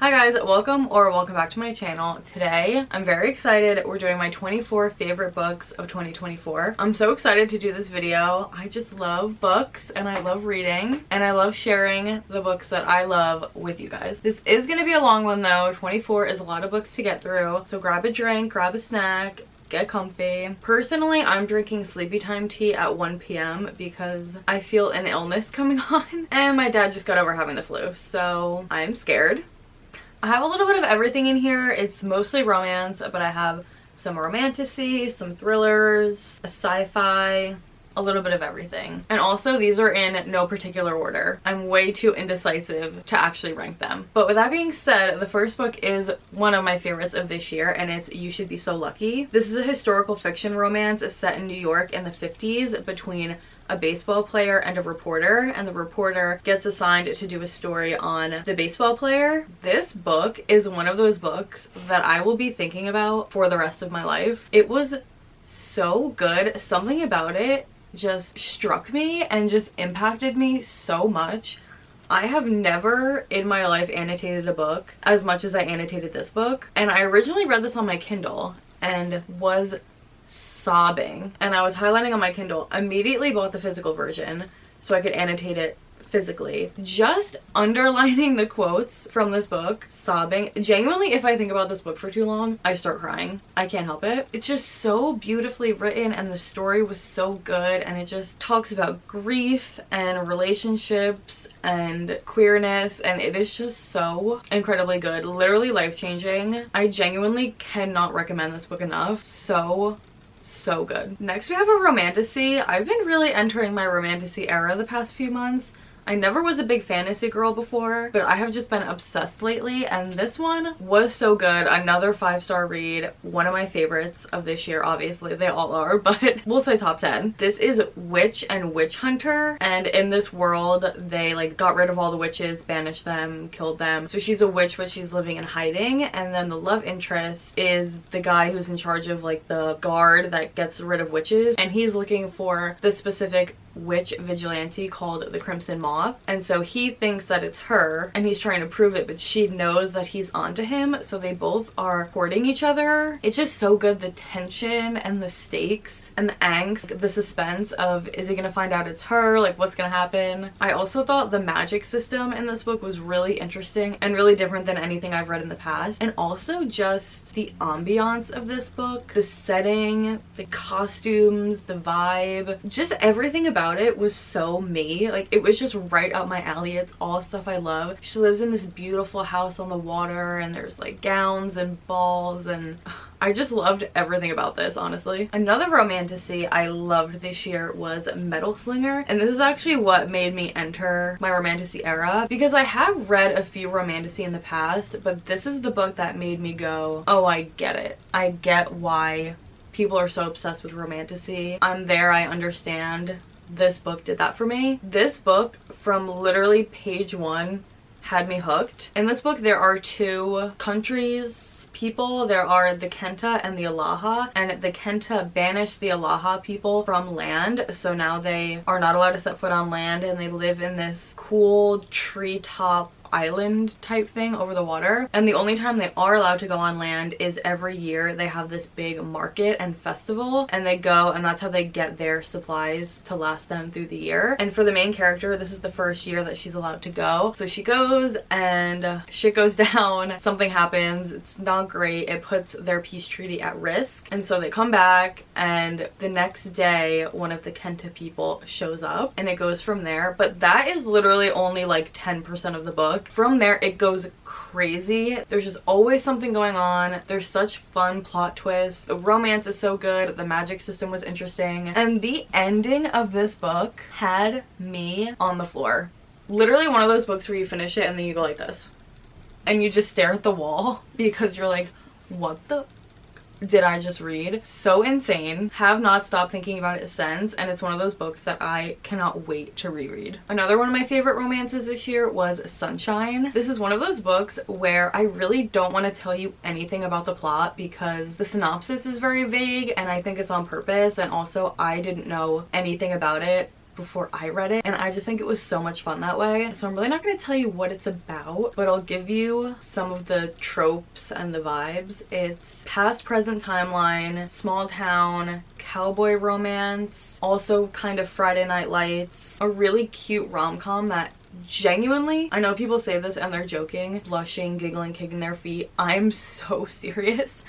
Hi guys, welcome back to my channel. Today, I'm very excited. We're doing my 24 favorite books of 2024. I'm so excited to do this video. I just love books and I love reading and I love sharing the books that I love with you guys. This is gonna be a long one though. 24 is a lot of books to get through. So grab a drink, grab a snack, get comfy. Personally, I'm drinking sleepy time tea at 1 p.m. because I feel an illness coming on and my dad just got over having the flu, so I'm scared. I have a little bit of everything in here. It's mostly romance, but I have some romantasy, some thrillers, a sci-fi, a little bit of everything. And also these are in no particular order. I'm way too indecisive to actually rank them. But with that being said, the first book is one of my favorites of this year and it's You Should Be So Lucky. This is a historical fiction romance set in New York in the 50s between a baseball player and a reporter, and the reporter gets assigned to do a story on the baseball player. This book is one of those books that I will be thinking about for the rest of my life. It was so good. Something about it just struck me and just impacted me so much. I have never in my life annotated a book as much as I annotated this book, and I originally read this on my Kindle and was sobbing, and I was highlighting on my Kindle. Immediately bought the physical version so I could annotate it physically. Just underlining the quotes from this book, sobbing. Genuinely, if I think about this book for too long, I start crying. I can't help it. It's just so beautifully written and the story was so good, and it just talks about grief and relationships and queerness, and it is just so incredibly good. Literally life-changing. I genuinely cannot recommend this book enough. So good. Next we have a romantasy. I've been really entering my romantasy era the past few months. I never was a big fantasy girl before, but I have just been obsessed lately, and this one was so good. Another 5-star read. One of my favorites of this year, obviously. They all are, but we'll say top 10. This is Witch and Witch Hunter, and in this world, they like got rid of all the witches, banished them, killed them. So she's a witch, but she's living in hiding, and then the love interest is the guy who's in charge of like the guard that gets rid of witches, and he's looking for the specific witch vigilante called the Crimson Moth, and so he thinks that it's her and he's trying to prove it, but she knows that he's onto him, so they both are courting each other. It's just so good. The tension and the stakes and the angst, the suspense of is he gonna find out it's her, like what's gonna happen. I also thought the magic system in this book was really interesting and really different than anything I've read in the past, and also just the ambiance of this book, the setting, the costumes, the vibe, just everything about it was so me. Like it was just right up my alley. It's all stuff I love. She lives in this beautiful house on the water and there's like gowns and balls, and I just loved everything about this, honestly. Another romantasy I loved this year was Metal Slinger, and this is actually what made me enter my romantasy era, because I have read a few romantasy in the past, but this is the book that made me go, oh, I get it. I get why people are so obsessed with romantasy. I'm there, I understand. This book did that for me. This book, from literally page 1, had me hooked. In this book, there are two countries, people. There are the Kenta and the Alaha, and the Kenta banished the Alaha people from land, so now they are not allowed to set foot on land, and they live in this cool treetop island type thing over the water, and the only time they are allowed to go on land is every year. They have this big market and festival, and they go, and that's how they get their supplies to last them through the year. And for the main character, this is the first year that she's allowed to go, so she goes and shit goes down. Something happens. It's not great. It puts their peace treaty at risk, and so they come back, and the next day one of the Kenta people shows up, and it goes from there. But that is literally only like 10% of the book. From there it goes crazy. There's just always something going on. There's such fun plot twists. The romance is so good. The magic system was interesting, and the ending of this book had me on the floor. Literally one of those books where you finish it and then you go like this and you just stare at the wall because you're like, what the did I just read? So insane. Have not stopped thinking about it since, and it's one of those books that I cannot wait to reread. Another one of my favorite romances this year was Sunshine. This is one of those books where I really don't want to tell you anything about the plot because the synopsis is very vague, and I think it's on purpose, and also I didn't know anything about it before I read it, and I just think it was so much fun that way. So I'm really not going to tell you what it's about, but I'll give you some of the tropes and the vibes. It's past present timeline, small town, cowboy romance, also kind of Friday Night Lights, a really cute rom-com that genuinely, I know people say this and they're joking, blushing, giggling, kicking their feet. I'm so serious.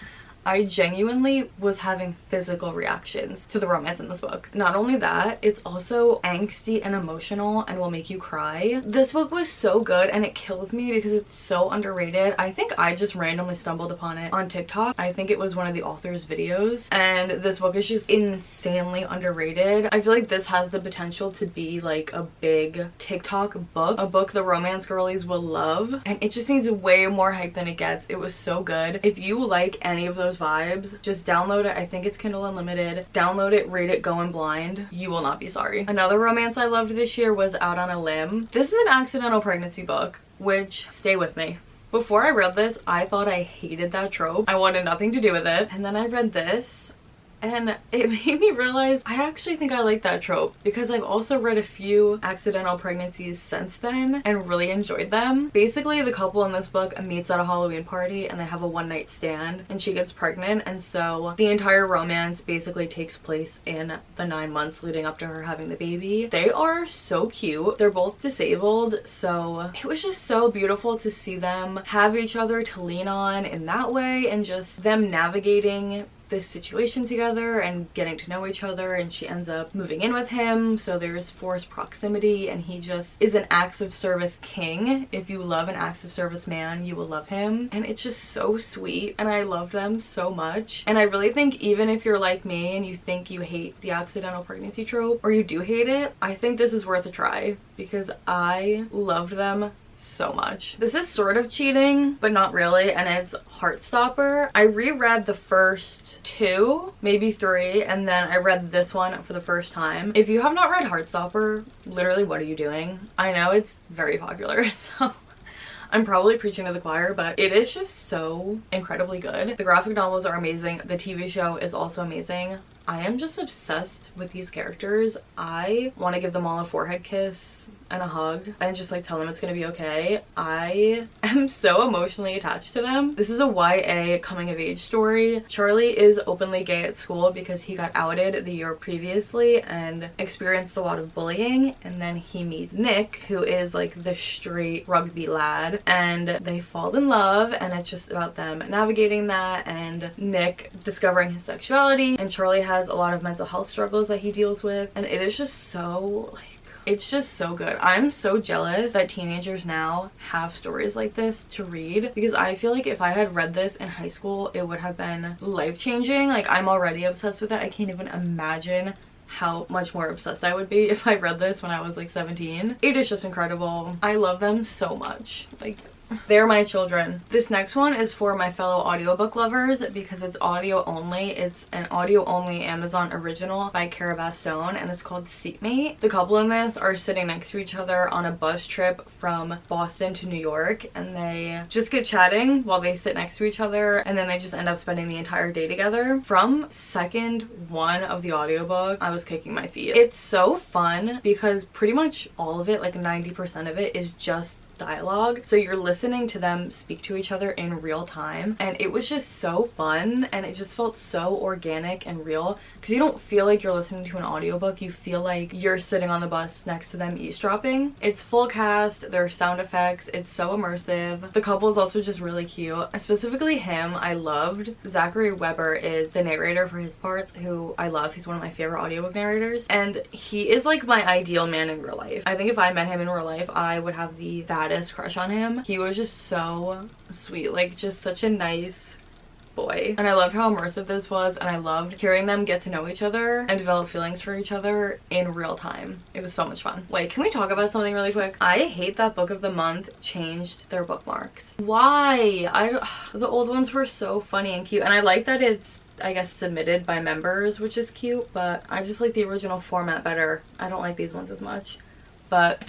I genuinely was having physical reactions to the romance in this book. Not only that, it's also angsty and emotional and will make you cry. This book was so good, and it kills me because it's so underrated. I think I just randomly stumbled upon it on TikTok. I think it was one of the author's videos, and this book is just insanely underrated. I feel like this has the potential to be like a big TikTok book, a book the romance girlies will love, and it just needs way more hype than it gets. It was so good. If you like any of those vibes, just download it. I think it's Kindle Unlimited. Download it, read it, going blind. You will not be sorry. Another romance I loved this year was Out on a Limb. This is an accidental pregnancy book, which, stay with me. Before I read this, I thought I hated that trope. I wanted nothing to do with it. And then I read this, and it made me realize I actually think I like that trope, because I've also read a few accidental pregnancies since then and really enjoyed them. Basically, the couple in this book meets at a Halloween party and they have a one-night stand, and she gets pregnant, and so the entire romance basically takes place in the 9 months leading up to her having the baby. They are so cute. They're both disabled, so it was just so beautiful to see them have each other to lean on in that way, and just them navigating this situation together and getting to know each other. And she ends up moving in with him, so there's forced proximity, and he just is an acts of service king. If you love an acts of service man, you will love him, and it's just so sweet, and I love them so much. And I really think even if you're like me and you think you hate the accidental pregnancy trope, or you do hate it, I think this is worth a try, because I loved them so much. This is sort of cheating, but not really, and it's Heartstopper. I reread the first 2, maybe 3, and then I read this one for the first time. If you have not read Heartstopper, literally what are you doing? I know it's very popular, so I'm probably preaching to the choir, but it is just so incredibly good. The graphic novels are amazing. The TV show is also amazing. I am just obsessed with these characters. I want to give them all a forehead kiss and a hug and just like tell them it's gonna be okay. I am so emotionally attached to them. This is a YA coming of age story. Charlie is openly gay at school because he got outed the year previously and experienced a lot of bullying, and then he meets Nick, who is like the straight rugby lad, and they fall in love, and it's just about them navigating that and Nick discovering his sexuality, and Charlie has a lot of mental health struggles that he deals with, and it is just so like, it's just so good. I'm so jealous that teenagers now have stories like this to read, because I feel like if I had read this in high school, it would have been life-changing. Like, I'm already obsessed with it. I can't even imagine how much more obsessed I would be if I read this when I was like 17. It is just incredible. I love them so much. Like, they're my children. This next one is for my fellow audiobook lovers because it's audio only. It's an audio only Amazon original by Cara Bastone, and it's called Seatmate. The couple in this are sitting next to each other on a bus trip from Boston to New York, and they just get chatting while they sit next to each other, and then they just end up spending the entire day together. From second one of the audiobook, I was kicking my feet. It's so fun because pretty much all of it, like 90% of it, is just dialogue, so you're listening to them speak to each other in real time, and it was just so fun, and it just felt so organic and real, because you don't feel like you're listening to an audiobook. You feel like you're sitting on the bus next to them eavesdropping. It's full cast, there's sound effects, it's so immersive. The couple is also just really cute. Specifically him, I loved. Zachary Weber is the narrator for his parts, who I love. He's one of my favorite audiobook narrators, and he is like my ideal man in real life. I think if I met him in real life, I would have the crush on him. He was just so sweet, like just such a nice boy, and I loved how immersive this was, and I loved hearing them get to know each other and develop feelings for each other in real time. It was so much fun. Wait, can we talk about something really quick? I hate that Book of the Month changed their bookmarks. Why? The old ones were so funny and cute, and I like that it's, I guess, submitted by members, which is cute, but I just like the original format better. I don't like these ones as much, but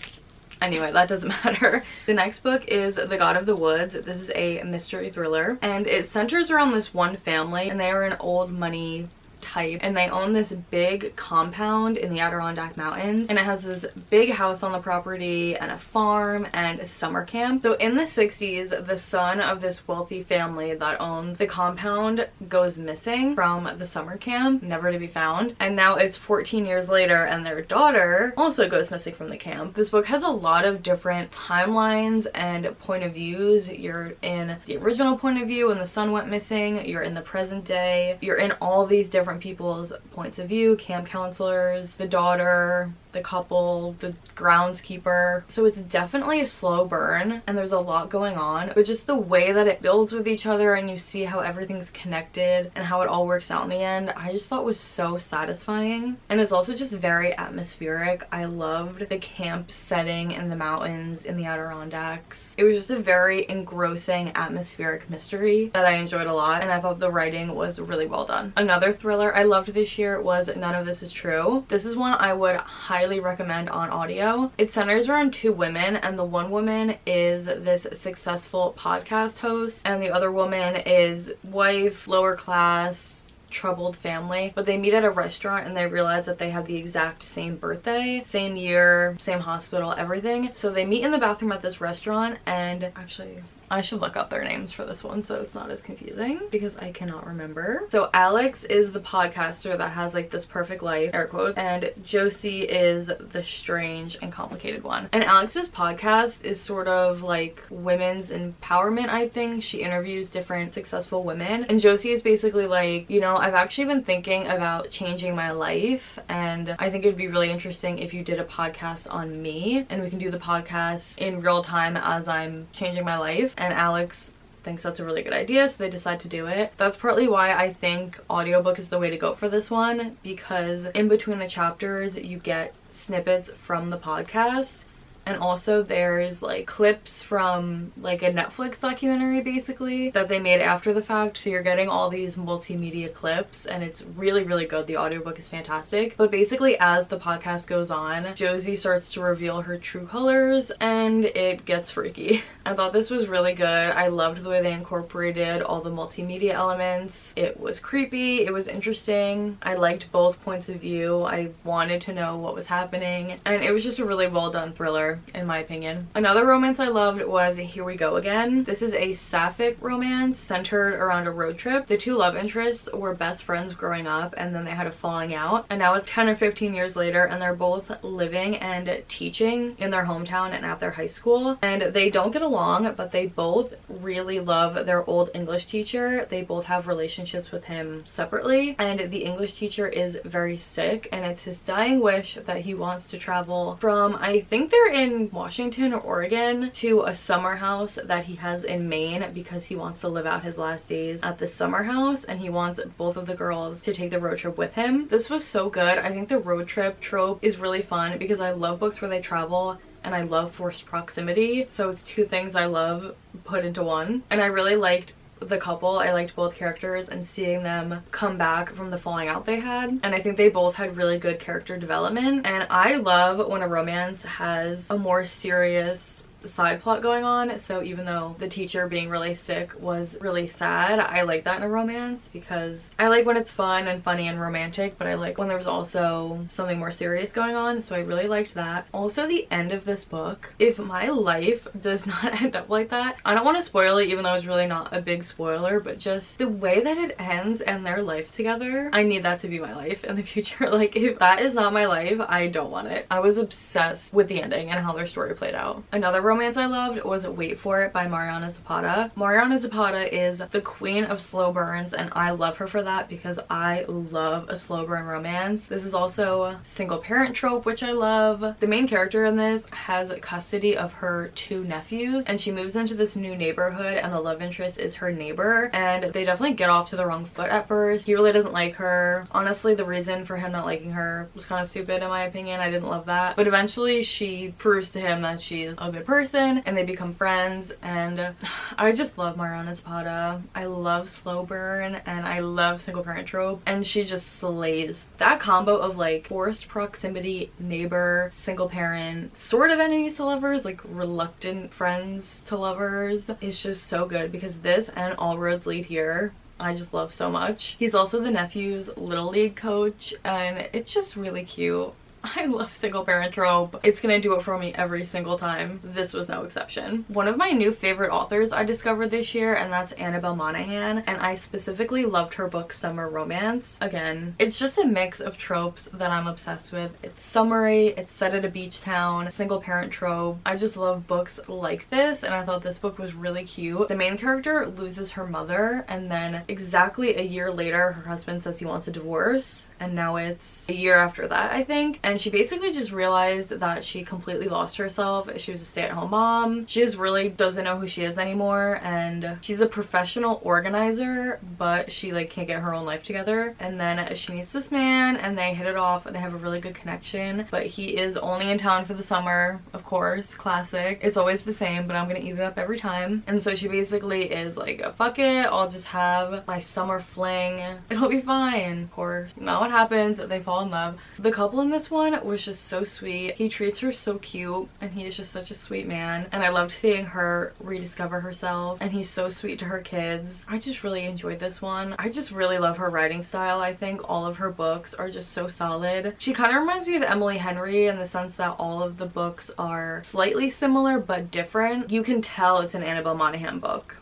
anyway, that doesn't matter. The next book is The God of the Woods. This is a mystery thriller, and it centers around this one family, and they are an old money type, and they own this big compound in the Adirondack Mountains, and it has this big house on the property and a farm and a summer camp. So in the 60s, the son of this wealthy family that owns the compound goes missing from the summer camp, never to be found, and now it's 14 years later and their daughter also goes missing from the camp. This book has a lot of different timelines and point of views. You're in the original point of view when the son went missing, you're in the present day, you're in all these different people's points of view, camp counselors, the daughter, the couple, the groundskeeper. So it's definitely a slow burn and there's a lot going on, but just the way that it builds with each other and you see how everything's connected and how it all works out in the end, I just thought was so satisfying. And it's also just very atmospheric. I loved the camp setting in the mountains in the Adirondacks. It was just a very engrossing atmospheric mystery that I enjoyed a lot, and I thought the writing was really well done. Another thriller I loved this year was None of This Is True. This is one I would highly recommend on audio. It centers around two women, and the one woman is this successful podcast host and the other woman is wife, lower class, troubled family, but they meet at a restaurant and they realize that they have the exact same birthday, same year, same hospital, everything. So they meet in the bathroom at this restaurant, and actually I should look up their names for this one so it's not as confusing because I cannot remember. So Alex is the podcaster that has like this perfect life, air quotes, and Josie is the strange and complicated one. And Alex's podcast is sort of like women's empowerment, I think. She interviews different successful women, and Josie is basically like, you know, I've actually been thinking about changing my life, and I think it'd be really interesting if you did a podcast on me and we can do the podcast in real time as I'm changing my life. And Alex thinks that's a really good idea, so they decide to do it. That's partly why I think audiobook is the way to go for this one, because in between the chapters you get snippets from the podcast, and also there's like clips from like a Netflix documentary basically that they made after the fact, so you're getting all these multimedia clips and it's really, really good. The audiobook is fantastic. But basically as the podcast goes on, Josie starts to reveal her true colors and it gets freaky. I thought this was really good. I loved the way they incorporated all the multimedia elements. It was creepy, it was interesting. I liked both points of view. I wanted to know what was happening, and it was just a really well done thriller in my opinion. Another romance I loved was Here We Go Again. This is a sapphic romance centered around a road trip. The two love interests were best friends growing up, and then they had a falling out, and now it's 10 or 15 years later and they're both living and teaching in their hometown and at their high school, and they don't get along, but they both really love their old English teacher. They both have relationships with him separately, and the English teacher is very sick, and it's his dying wish that he wants to travel from, I think they're in Washington or Oregon, to a summer house that he has in Maine because he wants to live out his last days at the summer house, and he wants both of the girls to take the road trip with him. This was so good. I think the road trip trope is really fun because I love books where they travel and I love forced proximity, so it's two things I love put into one. And I really liked the couple. I liked both characters and seeing them come back from the falling out they had, and I think they both had really good character development. And I love when a romance has a more serious side plot going on, so even though the teacher being really sick was really sad, I like that in a romance because I like when it's fun and funny and romantic, but I like when there's also something more serious going on, so I really liked that. Also the end of this book, if my life does not end up like that, I don't want to spoil it even though it's really not a big spoiler, but just the way that it ends and their life together, I need that to be my life in the future. Like if that is not my life, I don't want it. I was obsessed with the ending and how their story played out. Another romance I loved was Wait For It by Mariana Zapata. Mariana Zapata is the queen of slow burns, and I love her for that because I love a slow burn romance. This is also a single parent trope, which I love. The main character in this has custody of her two nephews, and she moves into this new neighborhood, and the love interest is her neighbor, and they definitely get off to the wrong foot at first. He really doesn't like her. Honestly, the reason for him not liking her was kind of stupid in my opinion. I didn't love that, but eventually she proves to him that she's a good person and they become friends, and I just love Mariana Zapata. I love slow burn and I love single parent trope, and she just slays. That combo of like forced proximity, neighbor, single parent, sort of enemies to lovers, like reluctant friends to lovers, is just so good because this and All Roads Lead Here, I just love so much. He's also the nephew's little league coach, and it's just really cute. I love single parent trope. It's gonna do it for me every single time. This was no exception. One of my new favorite authors I discovered this year, and that's Annabelle Monaghan, and I specifically loved her book Summer Romance. Again, it's just a mix of tropes that I'm obsessed with. It's summery, it's set at a beach town, single parent trope. I just love books like this, and I thought this book was really cute. The main character loses her mother, and then exactly a year later her husband says he wants a divorce, and now it's a year after that, I think. And she basically just realized that she completely lost herself. She was a stay-at-home mom. She just really doesn't know who she is anymore, and she's a professional organizer, but she like can't get her own life together. And then she meets this man, and they hit it off, and they have a really good connection, but he is only in town for the summer, of course. Classic. It's always the same, but I'm gonna eat it up every time. And so she basically is like, fuck it, I'll just have my summer fling, it'll be fine. Of course, not what happens. They fall in love. The couple in this one was just so sweet. He treats her so cute, and he is just such a sweet man, and I loved seeing her rediscover herself, and he's so sweet to her kids. I just really enjoyed this one. I just really love her writing style. I think all of her books are just so solid. She kind of reminds me of Emily Henry in the sense that all of the books are slightly similar but different. You can tell it's an Annabelle Monaghan book,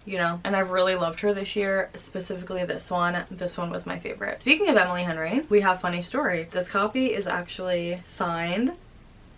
you know, and I've really loved her this year, specifically this one. This one was my favorite. Speaking of Emily Henry, we have funny story. This copy is actually signed.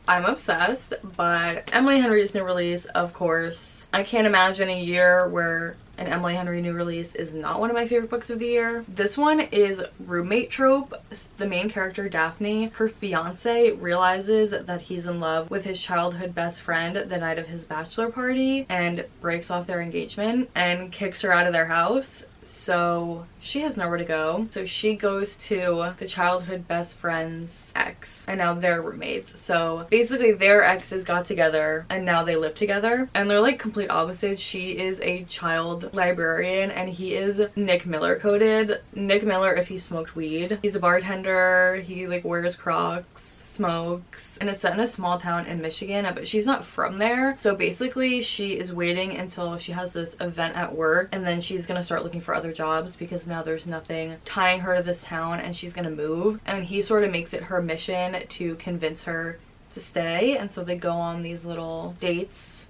I'm obsessed, but Emily Henry's new release, of course. I can't imagine a year where an Emily Henry new release is not one of my favorite books of the year. This one is roommate trope. The main character, Daphne, her fiance realizes that he's in love with his childhood best friend the night of his bachelor party and breaks off their engagement and kicks her out of their house. So she has nowhere to go. So she goes to the childhood best friend's ex, and now they're roommates. So basically their exes got together and now they live together, and they're like complete opposites. She is a child librarian and he is Nick Miller coded. Nick Miller if he smoked weed. He's a bartender, he like wears Crocs, smokes, and it's set in a small town in Michigan, but she's not from there. So basically she is waiting until she has this event at work, and then she's gonna start looking for other jobs because now there's nothing tying her to this town, and she's gonna move. And he sort of makes it her mission to convince her to stay, and so they go on these little dates.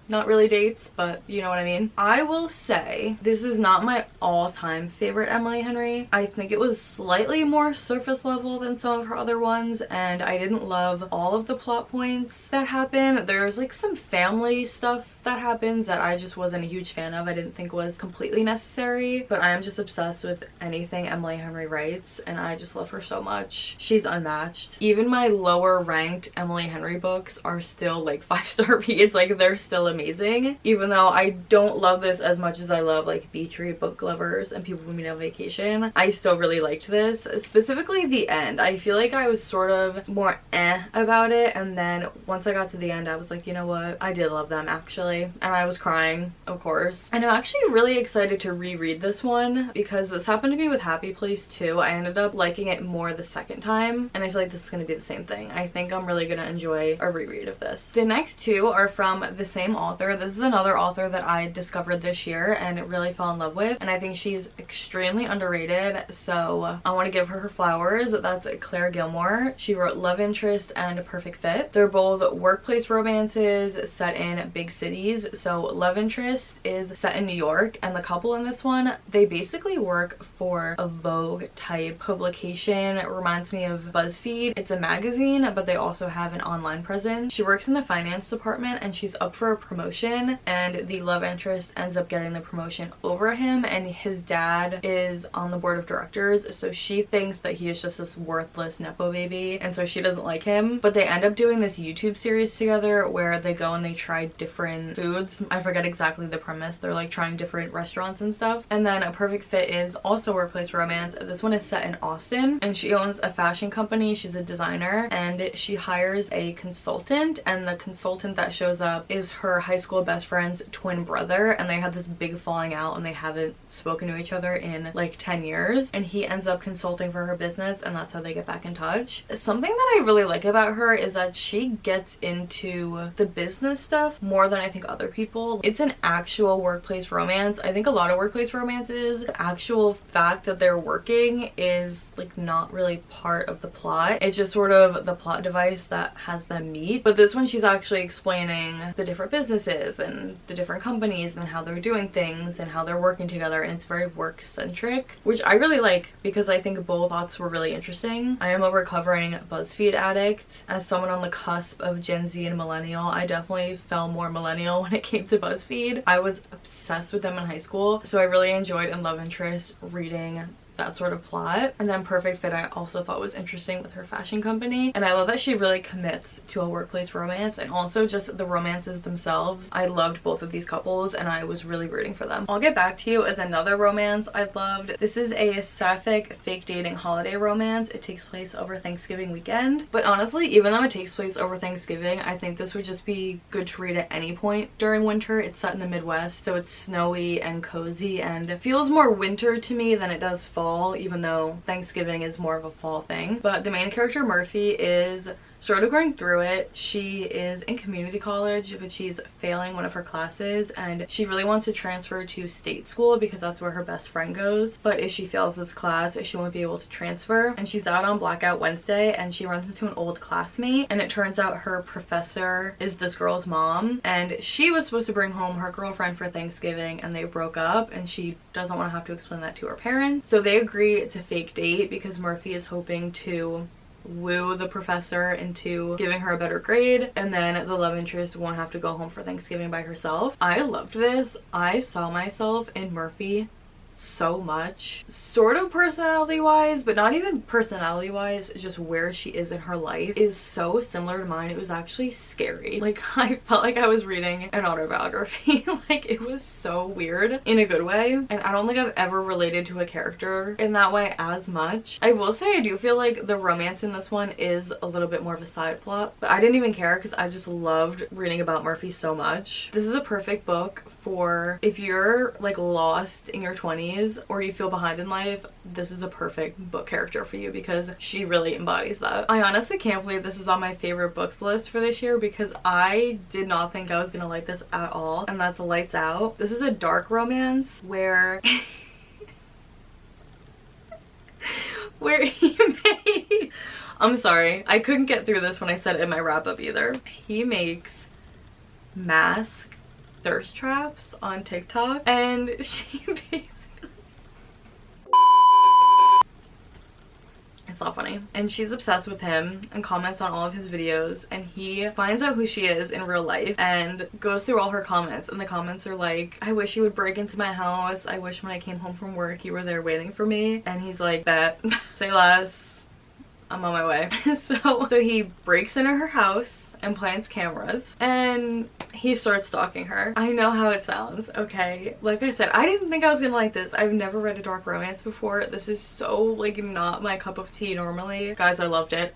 Not really dates, but you know what I mean. I will say this is not my all-time favorite Emily Henry. I think it was slightly more surface level than some of her other ones, and I didn't love all of the plot points that happen. There's like some family stuff that happens that I just wasn't a huge fan of. I didn't think was completely necessary, but I am just obsessed with anything Emily Henry writes, and I just love her so much. She's unmatched. Even my lower ranked Emily Henry books are still like 5-star reads. Like they're still amazing, even though I don't love this as much as I love like Beach Read Book Lovers and People We Meet on Vacation. I still really liked this, specifically the end. I feel like I was sort of more about it, and then once I got to the end I was like, you know what, I did love them actually. And I was crying, of course. And I'm actually really excited to reread this one because this happened to me with Happy Place too. I ended up liking it more the second time, and I feel like this is going to be the same thing. I think I'm really going to enjoy a reread of this. The next two are from the same author. This is another author that I discovered this year and really fell in love with, and I think she's extremely underrated, so I want to give her flowers. That's Claire Gilmore. She wrote Love Interest and A Perfect Fit. They're both workplace romances set in big cities. So Love Interest is set in New York, and the couple in this one, they basically work for a Vogue type publication. It reminds me of BuzzFeed. It's a magazine, but they also have an online presence. She works in the finance department, and she's up for a promotion, and the love interest ends up getting the promotion over him, and his dad is on the board of directors, so she thinks that he is just this worthless nepo baby, and so she doesn't like him. But they end up doing this YouTube series together where they go and they try different foods. I forget exactly the premise. They're like trying different restaurants and stuff. And then A Perfect Fit is also workplace romance. This one is set in Austin, and she owns a fashion company. She's a designer, and she hires a consultant, and the consultant that shows up is her high school best friend's twin brother, and they had this big falling out and they haven't spoken to each other in like 10 years, and he ends up consulting for her business, and that's how they get back in touch. Something that I really like about her is that she gets into the business stuff more than I think like other people. It's an actual workplace romance. I think a lot of workplace romances, the actual fact that they're working is like not really part of the plot. It's just sort of the plot device that has them meet. But this one, she's actually explaining the different businesses and the different companies and how they're doing things and how they're working together, and it's very work centric, which I really like because I think both plots were really interesting. I am a recovering BuzzFeed addict. As someone on the cusp of Gen Z and millennial, I definitely fell more millennial when it came to BuzzFeed. I was obsessed with them in high school, so I really enjoyed in love interest reading that sort of plot. And then Perfect Fit I also thought was interesting with her fashion company, and I love that she really commits to a workplace romance, and also just the romances themselves. I loved both of these couples and I was really rooting for them. I'll Get Back to You is another romance I loved. This is a sapphic fake dating holiday romance. It takes place over Thanksgiving weekend, but honestly, even though it takes place over Thanksgiving, I think this would just be good to read at any point during winter. It's set in the Midwest, so it's snowy and cozy and it feels more winter to me than it does fall, even though Thanksgiving is more of a fall thing. But the main character, Murphy, is sort of going through it. She is in community college, but she's failing one of her classes and she really wants to transfer to state school because that's where her best friend goes. But if she fails this class, she won't be able to transfer. And she's out on Blackout Wednesday and she runs into an old classmate, and it turns out her professor is this girl's mom, and she was supposed to bring home her girlfriend for Thanksgiving and they broke up, and she doesn't want to have to explain that to her parents. So they agree to fake date because Murphy is hoping to woo the professor into giving her a better grade, and then the love interest won't have to go home for Thanksgiving by herself. I loved this. I saw myself in Murphy so much, sort of personality wise, but not even personality wise, just where she is in her life is so similar to mine. It was actually scary. Like, I felt like I was reading an autobiography. Like, it was so weird in a good way, and I don't think I've ever related to a character in that way as much. I will say I do feel like the romance in this one is a little bit more of a side plot, but I didn't even care because I just loved reading about Murphy so much. This is a perfect book for if you're like lost in your 20s or you feel behind in life. This is a perfect book character for you because she really embodies that. I honestly can't believe this is on my favorite books list for this year because I did not think I was gonna like this at all, and that's Lights Out. This is a dark romance where where he made I'm sorry, I couldn't get through this when I said it in my wrap up either. He makes mask thirst traps on TikTok, and she basically, it's not funny, and she's obsessed with him and comments on all of his videos, and he finds out who she is in real life and goes through all her comments, and the comments are like, I wish you would break into my house, I wish when I came home from work you were there waiting for me. And he's like, bet, say less, I'm on my way. so he breaks into her house and plants cameras and he starts stalking her. I know how it sounds, okay? Like I said, I didn't think I was gonna like this. I've never read a dark romance before. This is so like not my cup of tea normally. Guys, I loved it.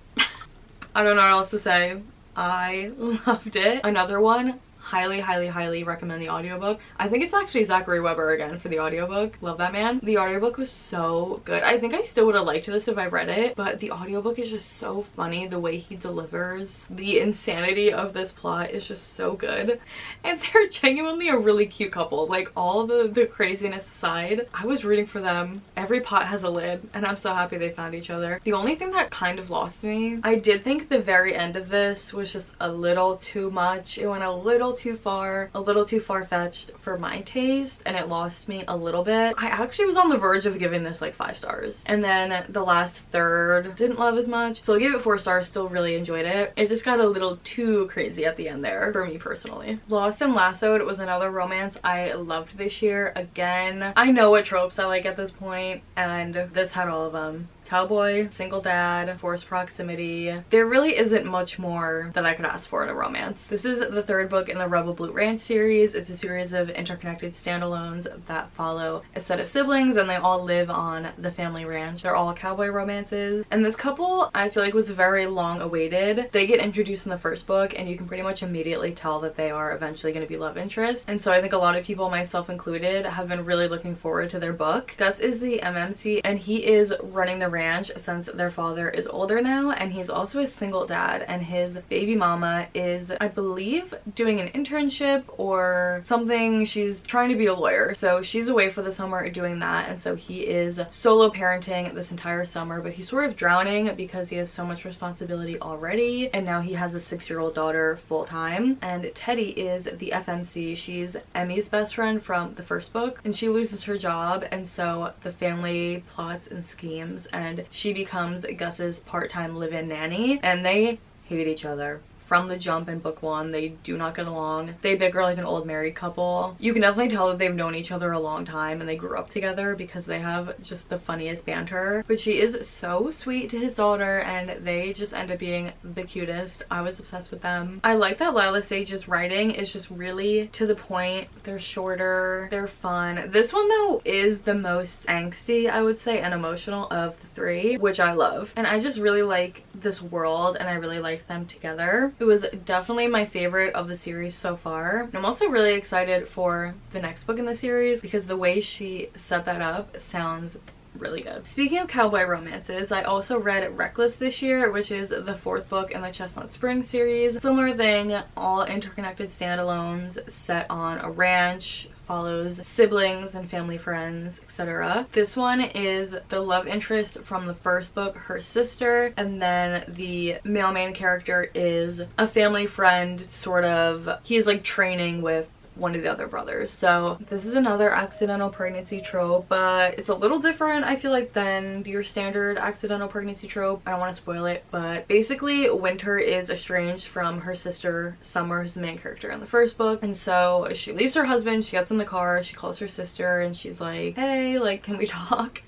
I don't know what else to say. I loved it. Another one, highly recommend the audiobook. I think it's actually Zachary Weber again for the audiobook. Love that man. The audiobook was so good. I think I still would have liked this if I read it, but the audiobook is just so funny. The way he delivers the insanity of this plot is just so good, and they're genuinely a really cute couple. Like, all the craziness aside, I was rooting for them. Every pot has a lid, and I'm so happy they found each other. The only thing that kind of lost me, I did think the very end of this was just a little too much. It went a little too far-fetched for my taste, and it lost me a little bit. I actually was on the verge of giving this like 5 stars, and then the last third didn't love as much, so I gave it 4 stars. Still really enjoyed it. It just got a little too crazy at the end there for me personally. Lost and Lassoed was another romance I loved this year. Again, I know what tropes I like at this point, and this had all of them. Cowboy, single dad, forced proximity. There really isn't much more that I could ask for in a romance. This is the 3rd book in the Rebel Blue Ranch series. It's a series of interconnected standalones that follow a set of siblings, and they all live on the family ranch. They're all cowboy romances, and this couple I feel like was very long awaited. They get introduced in the 1st book, and you can pretty much immediately tell that they are eventually going to be love interests, and so I think a lot of people, myself included, have been really looking forward to their book. Gus is the MMC, and he is running the ranch since their father is older now, and he's also a single dad, and his baby mama is, I believe, doing an internship or something. She's trying to be a lawyer, so she's away for the summer doing that, and so he is solo parenting this entire summer, but he's sort of drowning because he has so much responsibility already, and now he has a 6-year-old daughter full-time. And Teddy is the FMC. She's Emmy's best friend from the first book, and she loses her job, and so the family plots and schemes, and she becomes Gus's part-time live-in nanny, and they hate each other from the jump in book 1. They do not get along. They bicker like an old married couple. You can definitely tell that they've known each other a long time and they grew up together because they have just the funniest banter. But she is so sweet to his daughter, and they just end up being the cutest. I was obsessed with them. I like that Lila Sage's writing is just really to the point. They're shorter, they're fun. This one though is the most angsty, I would say, and emotional of the 3, which I love. And I just really like this world, and I really like them together. It was definitely my favorite of the series so far. I'm also really excited for the next book in the series because the way she set that up sounds really good. Speaking of cowboy romances, I also read Reckless this year, which is the 4th book in the Chestnut Springs series. Similar thing, all interconnected standalones set on a ranch, follows siblings and family friends, etc. This one is the love interest from the first book, her sister, and then the male main character is a family friend, sort of. He's like training with one of the other brothers. So this is another accidental pregnancy trope, but it's a little different, I feel like, than your standard accidental pregnancy trope. I don't want to spoil it, but basically Winter is estranged from her sister Summer, who's the main character in the first book, and so she leaves her husband, she gets in the car, she calls her sister, and she's like, hey, like, can we talk?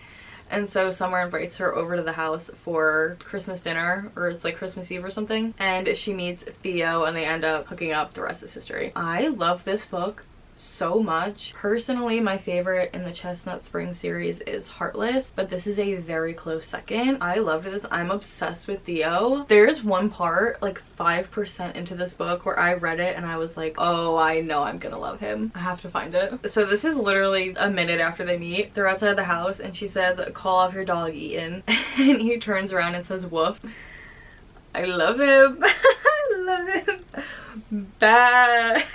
And so Summer invites her over to the house for Christmas dinner, or it's like Christmas Eve or something, and she meets Theo and they end up hooking up. The rest is history. I love this book so much. Personally, my favorite in the Chestnut Springs series is Heartless, but this is a very close second. I loved this. I'm obsessed with Theo. There's one part like 5% into this book where I read it and I was like, oh, I know I'm gonna love him. I have to find it. So this is literally a minute after they meet. They're outside the house and she says, call off your dog Eaton, and he turns around and says woof. I love him. I love him. Bad.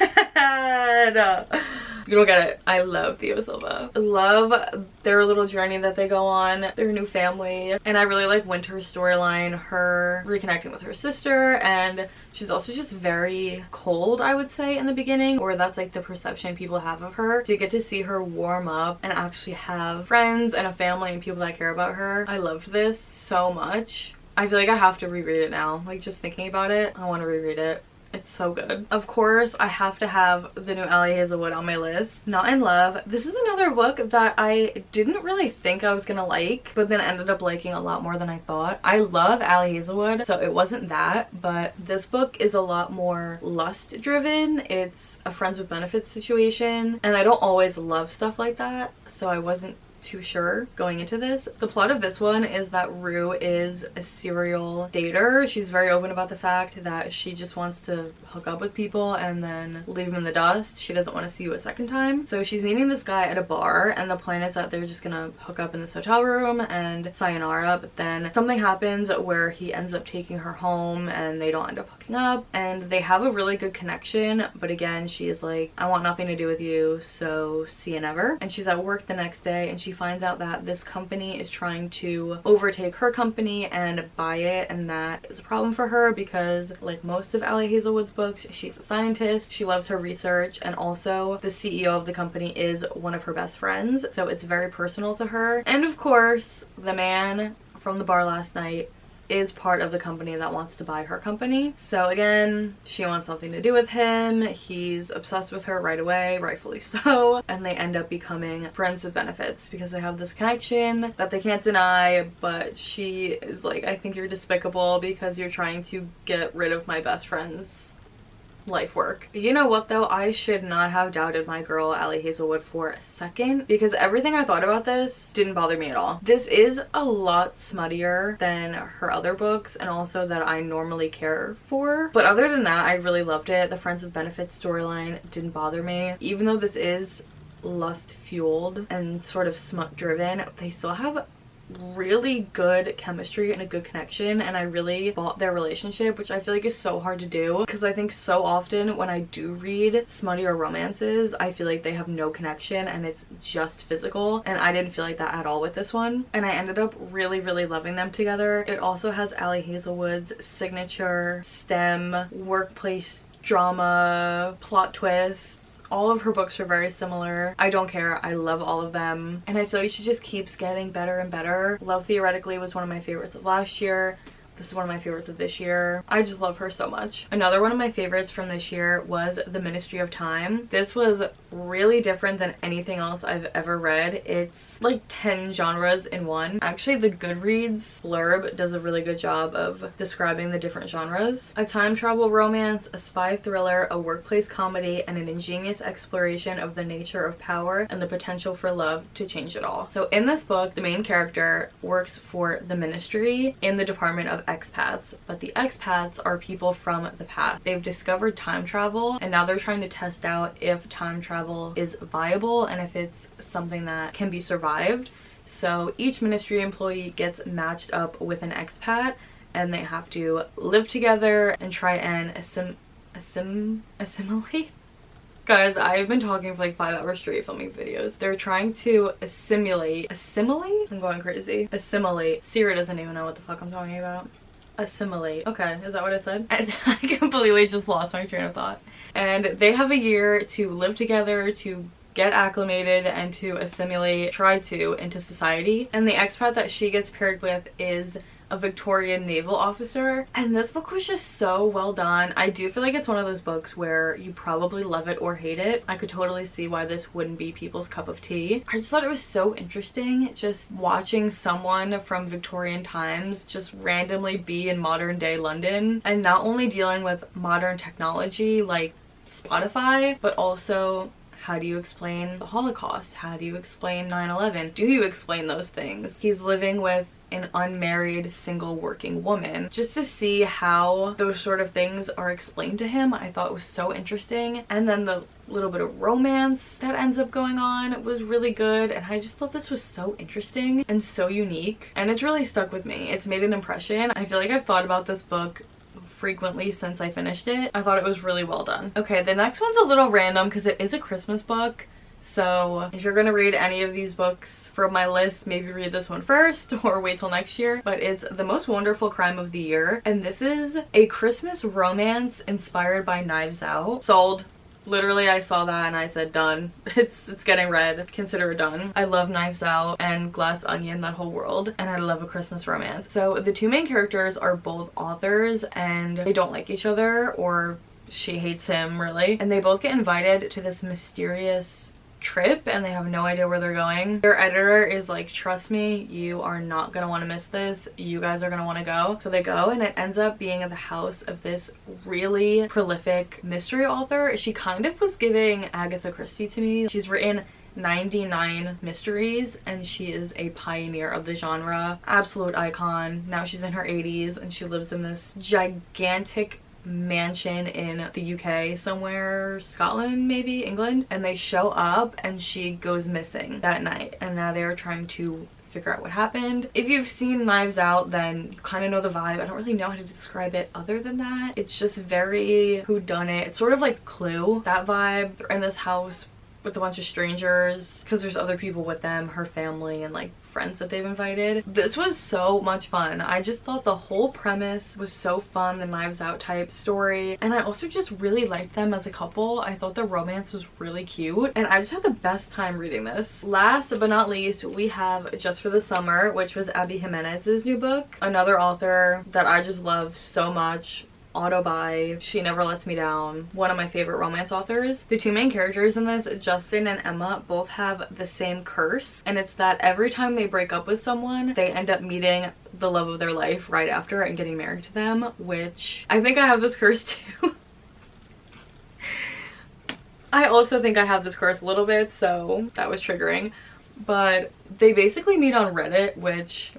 You don't get it. I love Theo Silva. I love their little journey that they go on, their new family, and I really like Winter's storyline, her reconnecting with her sister, and she's also just very cold, I would say, in the beginning, or that's like the perception people have of her. So you get to see her warm up and actually have friends and a family and people that care about her. I loved this so much. I feel like I have to reread it now. Like, just thinking about it, I want to reread it. It's so good. Of course, I have to have the new Allie Hazelwood on my list. Not in Love. This is another book that I didn't really think I was gonna like, but then ended up liking a lot more than I thought. I love Allie Hazelwood, so it wasn't that, but this book is a lot more lust driven. It's a friends with benefits situation, and I don't always love stuff like that, so I wasn't too sure going into this. The plot of this one is that Rue is a serial dater. She's very open about the fact that she just wants to hook up with people and then leave them in the dust. She doesn't want to see you a second time. So she's meeting this guy at a bar, and the plan is that they're just gonna hook up in this hotel room and sayonara, but then something happens where he ends up taking her home and they don't end up hooking up, and they have a really good connection, but again, she is like, I want nothing to do with you, so see you never. And she's at work the next day and she finds out that this company is trying to overtake her company and buy it, and that is a problem for her because, like most of Allie Hazelwood's books, she's a scientist, she loves her research, and also the CEO of the company is one of her best friends, so it's very personal to her. And of course, the man from the bar last night is part of the company that wants to buy her company. So again, she wants something to do with him. He's obsessed with her right away, rightfully so, and they end up becoming friends with benefits because they have this connection that they can't deny, but she is like, I think you're despicable because you're trying to get rid of my best friend's life work. You know what though, I should not have doubted my girl Allie Hazelwood for a second, because everything I thought about this didn't bother me at all. This is a lot smuttier than her other books, and also that I normally care for, but other than that, I really loved it. The Friends with Benefits storyline didn't bother me. Even though this is lust fueled and sort of smut driven, they still have really good chemistry and a good connection, and I really bought their relationship, which I feel like is so hard to do because I think so often when I do read smutty or romances, I feel like they have no connection and it's just physical, and I didn't feel like that at all with this one, and I ended up really loving them together. It also has Ali Hazelwood's signature STEM workplace drama plot twist. All of her books are very similar. I don't care. I love all of them. And I feel like she just keeps getting better and better. Love Theoretically was one of my favorites of last year. This is one of my favorites of this year. I just love her so much. Another one of my favorites from this year was The Ministry of Time. This was really different than anything else I've ever read. It's like 10 genres in one. Actually, the Goodreads blurb does a really good job of describing the different genres. A time travel romance, a spy thriller, a workplace comedy, and an ingenious exploration of the nature of power and the potential for love to change it all. So in this book, the main character works for the ministry in the Department of Expats, but the expats are people from the past. They've discovered time travel, and now they're trying to test out if time travel is viable and if it's something that can be survived. So each ministry employee gets matched up with an expat, and they have to live together and try and assimilate. Guys, I've been talking for like 5 hours straight filming videos. They're trying to assimilate? I'm going crazy. Assimilate. Siri doesn't even know what the fuck I'm talking about. Assimilate. Okay, is that what I said? And I completely just lost my train of thought. And they have a year to live together, to get acclimated, and to assimilate, into society. And the expat that she gets paired with is a Victorian naval officer, and this book was just so well done. I do feel like it's one of those books where you probably love it or hate it. I could totally see why this wouldn't be people's cup of tea. I just thought it was so interesting just watching someone from Victorian times just randomly be in modern day London, and not only dealing with modern technology like Spotify, but also how do you explain the Holocaust? How do you explain 9/11? Do you explain those things? He's living with an unmarried single working woman. Just to see how those sort of things are explained to him, I thought was so interesting. And then the little bit of romance that ends up going on was really good, and I just thought this was so interesting and so unique, and it's really stuck with me. It's made an impression. I feel like I've thought about this book frequently since I finished it. I thought it was really well done. Okay, the next one's a little random because it is a Christmas book. So if you're gonna read any of these books from my list, maybe read this one first or wait till next year. But it's The Most Wonderful Crime of the Year, and this is a Christmas romance inspired by Knives Out. Sold. Literally, I saw that and I said done. It's getting read. Consider it done. I love Knives Out and Glass Onion, that whole world, and I love a Christmas romance. So the two main characters are both authors, and they don't like each other, or she hates him really, and they both get invited to this mysterious trip and they have no idea where they're going. Their editor is like, trust me, you are not gonna want to miss this, you guys are gonna want to go. So they go, and it ends up being at the house of this really prolific mystery author. She kind of was giving Agatha Christie to me. She's written 99 mysteries, and she is a pioneer of the genre, absolute icon. Now she's in her 80s and she lives in this gigantic mansion in the UK somewhere, Scotland, maybe England, and they show up and she goes missing that night, and now they're trying to figure out what happened. If you've seen Knives Out, then you kind of know the vibe. I don't really know how to describe it other than that. It's just very whodunit. It's sort of like Clue, that vibe. They're in this house with a bunch of strangers because there's other people with them, her family and like friends that they've invited. This was so much fun. I just thought the whole premise was so fun, the Knives Out type story, and I also just really liked them as a couple. I thought the romance was really cute, and I just had the best time reading this. Last but not least, we have Just for the Summer, which was Abby Jimenez's new book, another author that I just love so much. Auto buy. She Never Lets Me Down. One of my favorite romance authors. The two main characters in this, Justin and Emma, both have the same curse, and it's that every time they break up with someone, they end up meeting the love of their life right after and getting married to them, which I think I have this curse too. I also think I have this curse a little bit, so that was triggering. But they basically meet on Reddit, which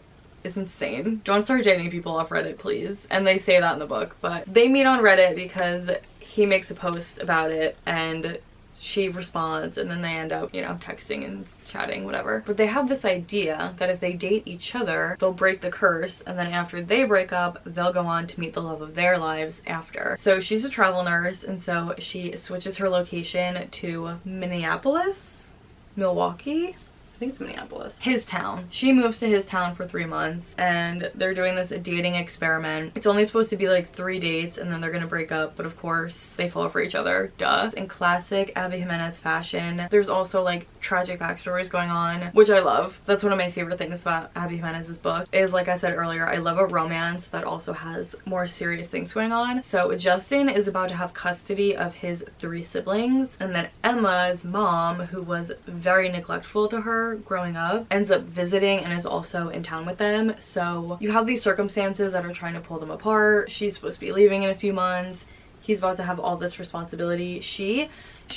is insane. Don't start dating people off Reddit, please. And they say that in the book, but they meet on Reddit because he makes a post about it and she responds, and then they end up, you know, texting and chatting, whatever. But they have this idea that if they date each other, they'll break the curse, and then after they break up, they'll go on to meet the love of their lives after. So she's a travel nurse, and so she switches her location to Minneapolis, Milwaukee, I think it's Minneapolis. His town. She moves to his town for 3 months, and they're doing this dating experiment. It's only supposed to be like 3 dates, and then they're gonna break up, but of course they fall for each other, duh. In classic Abby Jimenez fashion, there's also like tragic backstories going on, which I love. That's one of my favorite things about Abby Jimenez's book, is, like I said earlier, I love a romance that also has more serious things going on. So Justin is about to have custody of his 3 siblings, and then Emma's mom, who was very neglectful to her growing up, ends up visiting and is also in town with them. So you have these circumstances that are trying to pull them apart. She's supposed to be leaving in a few months. He's about to have all this responsibility. She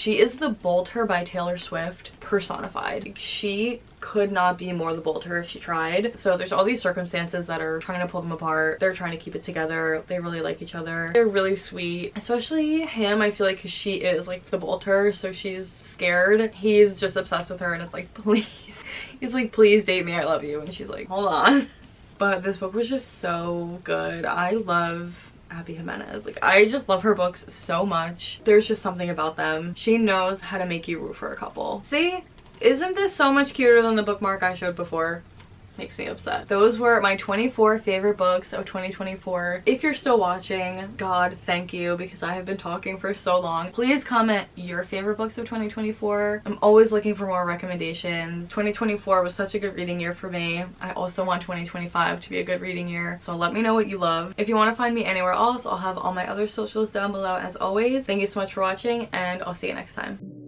is the Bolter by Taylor Swift personified. She could not be more the Bolter if she tried. So there's all these circumstances that are trying to pull them apart. They're trying to keep it together. They really like each other. They're really sweet, especially him, I feel like, because she is like the Bolter, so she's scared. He's just obsessed with her, and it's like, please. He's like, please date me, I love you. And she's like, hold on. But this book was just so good. I love Abby Jimenez. Like, I just love her books so much. There's just something about them. She knows how to make you root for a couple. See? Isn't this so much cuter than the bookmark I showed before? Makes me upset. Those were my 24 favorite books of 2024. If you're still watching, God, thank you, because I have been talking for so long. Please comment your favorite books of 2024. I'm always looking for more recommendations. 2024 was such a good reading year for me. I also want 2025 to be a good reading year, so let me know what you love. If you want to find me anywhere else, I'll have all my other socials down below as always. Thank you so much for watching, and I'll see you next time.